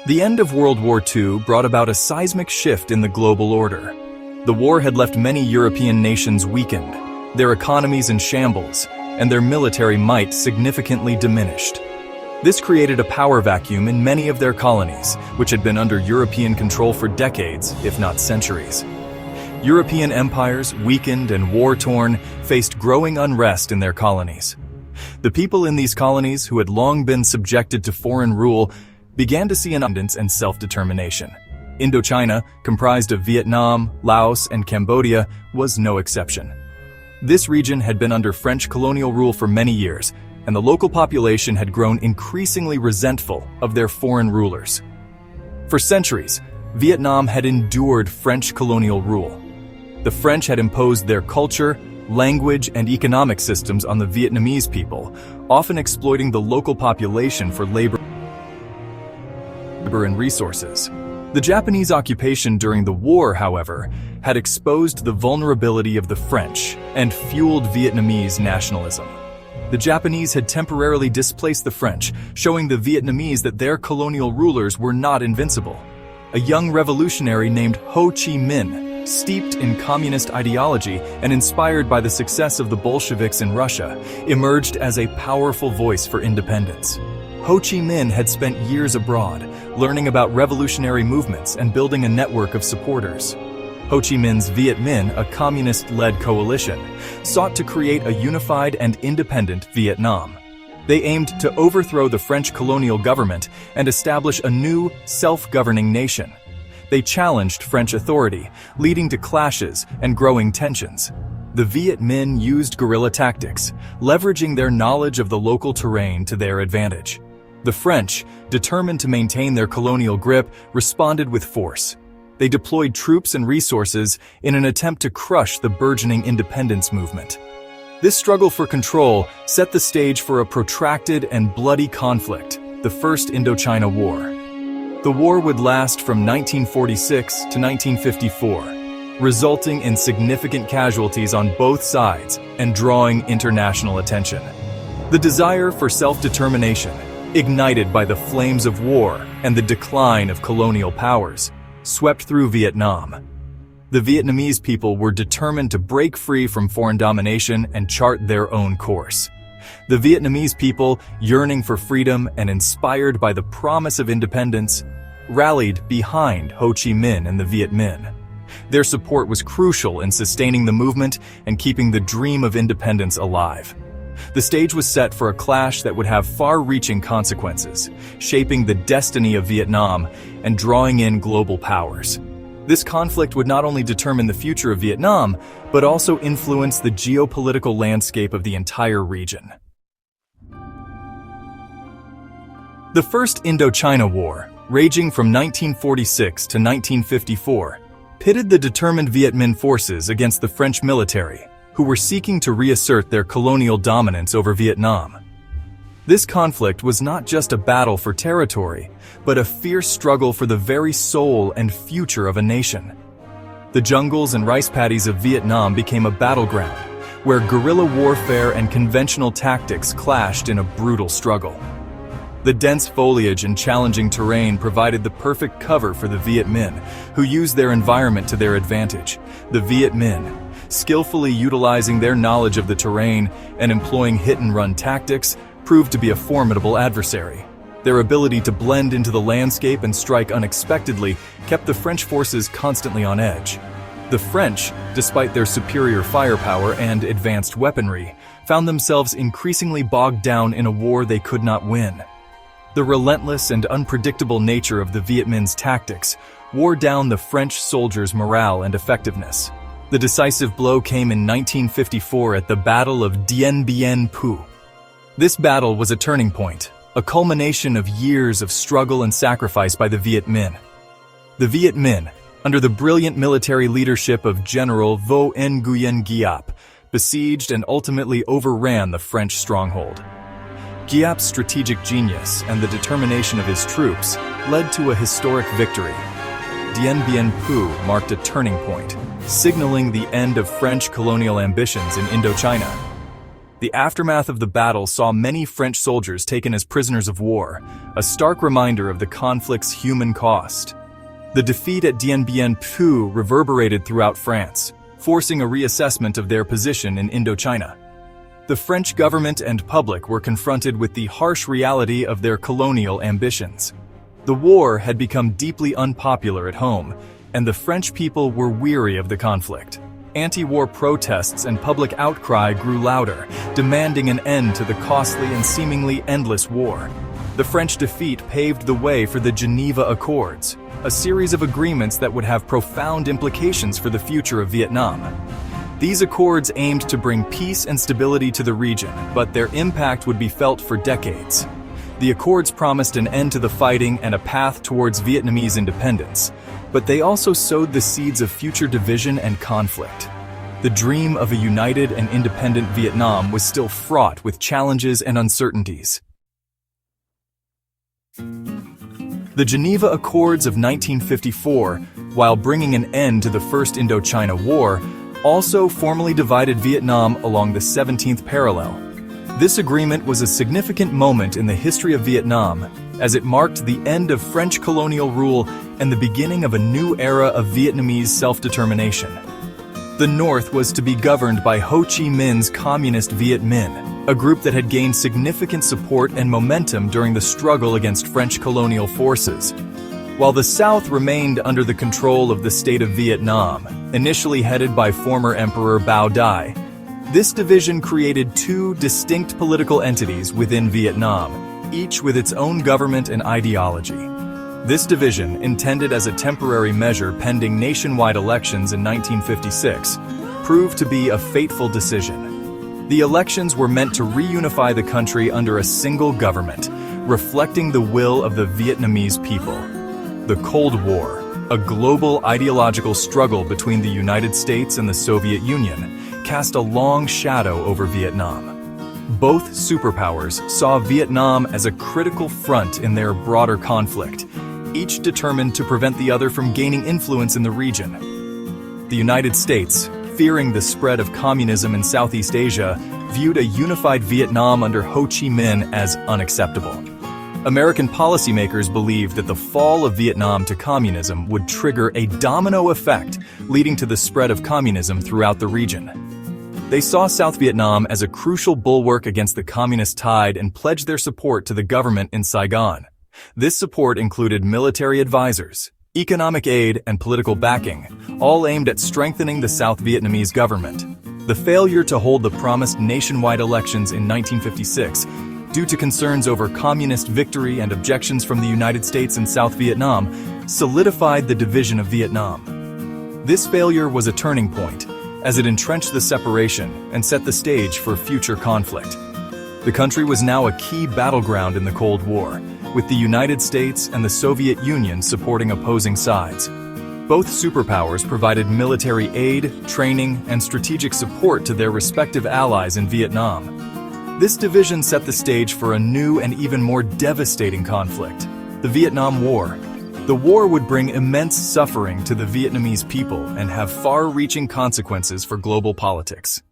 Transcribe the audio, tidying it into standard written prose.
The end of World War II brought about a seismic shift in the global order. The war had left many European nations weakened, their economies in shambles, and their military might significantly diminished. This created a power vacuum in many of their colonies, which had been under European control for decades, if not centuries. European empires, weakened and war-torn, faced growing unrest in their colonies. The people in these colonies, who had long been subjected to foreign rule, began to see independence and self-determination. Indochina, comprised of Vietnam, Laos, and Cambodia, was no exception. This region had been under French colonial rule for many years, and the local population had grown increasingly resentful of their foreign rulers. For centuries, Vietnam had endured French colonial rule. The French had imposed their culture, language, and economic systems on the Vietnamese people, often exploiting the local population for labor and resources. The Japanese occupation during the war, however, had exposed the vulnerability of the French and fueled Vietnamese nationalism. The Japanese had temporarily displaced the French, showing the Vietnamese that their colonial rulers were not invincible. A young revolutionary named Ho Chi Minh, steeped in communist ideology and inspired by the success of the Bolsheviks in Russia, emerged as a powerful voice for independence. Ho Chi Minh had spent years abroad, learning about revolutionary movements and building a network of supporters. Ho Chi Minh's Viet Minh, a communist-led coalition, sought to create a unified and independent Vietnam. They aimed to overthrow the French colonial government and establish a new, self-governing nation. They challenged French authority, leading to clashes and growing tensions. The Viet Minh used guerrilla tactics, leveraging their knowledge of the local terrain to their advantage. The French, determined to maintain their colonial grip, responded with force. They deployed troops and resources in an attempt to crush the burgeoning independence movement. This struggle for control set the stage for a protracted and bloody conflict, the First Indochina War. The war would last from 1946 to 1954, resulting in significant casualties on both sides and drawing international attention. The desire for self-determination, ignited by the flames of war and the decline of colonial powers, swept through Vietnam. The Vietnamese people were determined to break free from foreign domination and chart their own course. The Vietnamese people, yearning for freedom and inspired by the promise of independence, rallied behind Ho Chi Minh and the Viet Minh. Their support was crucial in sustaining the movement and keeping the dream of independence alive. The stage was set for a clash that would have far-reaching consequences, shaping the destiny of Vietnam and drawing in global powers. This conflict would not only determine the future of Vietnam, but also influence the geopolitical landscape of the entire region. The First Indochina War, raging from 1946 to 1954, pitted the determined Viet Minh forces against the French military, who were seeking to reassert their colonial dominance over Vietnam. This conflict was not just a battle for territory, but a fierce struggle for the very soul and future of a nation. The jungles and rice paddies of Vietnam became a battleground, where guerrilla warfare and conventional tactics clashed in a brutal struggle. The dense foliage and challenging terrain provided the perfect cover for the Viet Minh, who used their environment to their advantage. The Viet Minh, skillfully utilizing their knowledge of the terrain and employing hit-and-run tactics, proved to be a formidable adversary. Their ability to blend into the landscape and strike unexpectedly kept the French forces constantly on edge. The French, despite their superior firepower and advanced weaponry, found themselves increasingly bogged down in a war they could not win. The relentless and unpredictable nature of the Viet Minh's tactics wore down the French soldiers' morale and effectiveness. The decisive blow came in 1954 at the Battle of Dien Bien Phu. This battle was a turning point, a culmination of years of struggle and sacrifice by the Viet Minh. The Viet Minh, under the brilliant military leadership of General Vo Nguyen Giap, besieged and ultimately overran the French stronghold. Giap's strategic genius and the determination of his troops led to a historic victory. Dien Bien Phu marked a turning point, signaling the end of French colonial ambitions in Indochina. The aftermath of the battle saw many French soldiers taken as prisoners of war, a stark reminder of the conflict's human cost. The defeat at Dien reverberated throughout France, forcing a reassessment of their position in Indochina. The French government and public were confronted with the harsh reality of their colonial ambitions. The war had become deeply unpopular at home, and the French people were weary of the conflict. Anti-war protests and public outcry grew louder, demanding an end to the costly and seemingly endless war. The French defeat paved the way for the Geneva Accords, a series of agreements that would have profound implications for the future of Vietnam. These accords aimed to bring peace and stability to the region, but their impact would be felt for decades. The accords promised an end to the fighting and a path towards Vietnamese independence, but they also sowed the seeds of future division and conflict. The dream of a united and independent Vietnam was still fraught with challenges and uncertainties. The Geneva Accords of 1954, while bringing an end to the First Indochina War, also formally divided Vietnam along the 17th parallel. This agreement was a significant moment in the history of Vietnam, as it marked the end of French colonial rule and the beginning of a new era of Vietnamese self-determination. The North was to be governed by Ho Chi Minh's Communist Viet Minh, a group that had gained significant support and momentum during the struggle against French colonial forces, while the South remained under the control of the state of Vietnam, initially headed by former Emperor Bao Dai. This division created two distinct political entities within Vietnam, each with its own government and ideology. This division, intended as a temporary measure pending nationwide elections in 1956, proved to be a fateful decision. The elections were meant to reunify the country under a single government, reflecting the will of the Vietnamese people. The Cold War, a global ideological struggle between the United States and the Soviet Union, cast a long shadow over Vietnam. Both superpowers saw Vietnam as a critical front in their broader conflict, each determined to prevent the other from gaining influence in the region. The United States, fearing the spread of communism in Southeast Asia, viewed a unified Vietnam under Ho Chi Minh as unacceptable. American policymakers believed that the fall of Vietnam to communism would trigger a domino effect, leading to the spread of communism throughout the region. They saw South Vietnam as a crucial bulwark against the communist tide and pledged their support to the government in Saigon. This support included military advisors, economic aid, and political backing, all aimed at strengthening the South Vietnamese government. The failure to hold the promised nationwide elections in 1956, due to concerns over communist victory and objections from the United States and South Vietnam, solidified the division of Vietnam. This failure was a turning point, as it entrenched the separation and set the stage for future conflict. The country was now a key battleground in the Cold War, with the United States and the Soviet Union supporting opposing sides. Both superpowers provided military aid, training, and strategic support to their respective allies in Vietnam. This division set the stage for a new and even more devastating conflict, the Vietnam War. The war would bring immense suffering to the Vietnamese people and have far-reaching consequences for global politics.